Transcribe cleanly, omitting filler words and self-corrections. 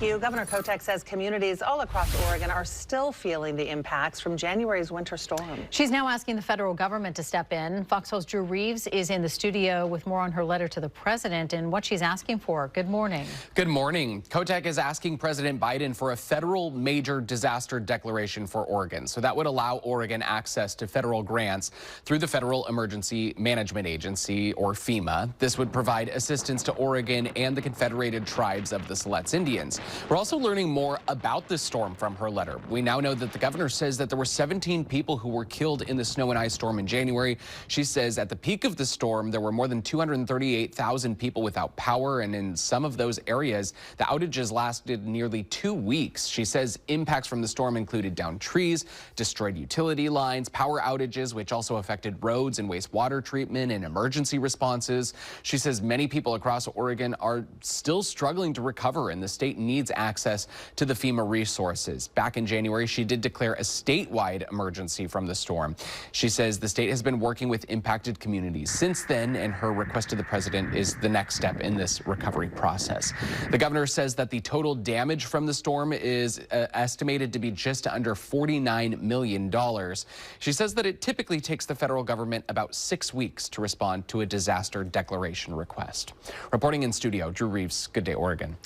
Governor Kotek says communities all across Oregon are still feeling the impacts from January's winter storm. She's now asking the federal government to step in. Fox Drew Reeves is in the studio with more on her letter to the president and what she's asking for. Good morning. Good morning. Kotek is asking President Biden for a federal major disaster declaration for Oregon. So that would allow Oregon access to federal grants through the Federal Emergency Management Agency, or FEMA. This would provide assistance to Oregon and the Confederated Tribes of the Siletz Indians. We're also learning more about this storm from her letter. We now know that the governor says that there were 17 people who were killed in the snow and ice storm in January. She says at the peak of the storm, there were more than 238,000 people without power, and in some of those areas, the outages lasted nearly 2 weeks. She says impacts from the storm included downed trees, destroyed utility lines, power outages, which also affected roads and wastewater treatment and emergency responses. She says many people across Oregon are still struggling to recover, and the state needs access to the FEMA resources. Back in January, she did declare a statewide emergency from the storm. She says the state has been working with impacted communities since then, and her request to the president is the next step in this recovery process. The governor says that the total damage from the storm is estimated to be just under $49 million. She says that it typically takes the federal government about 6 weeks to respond to a disaster declaration request. Reporting in studio, Drew Reeves, Good Day, Oregon.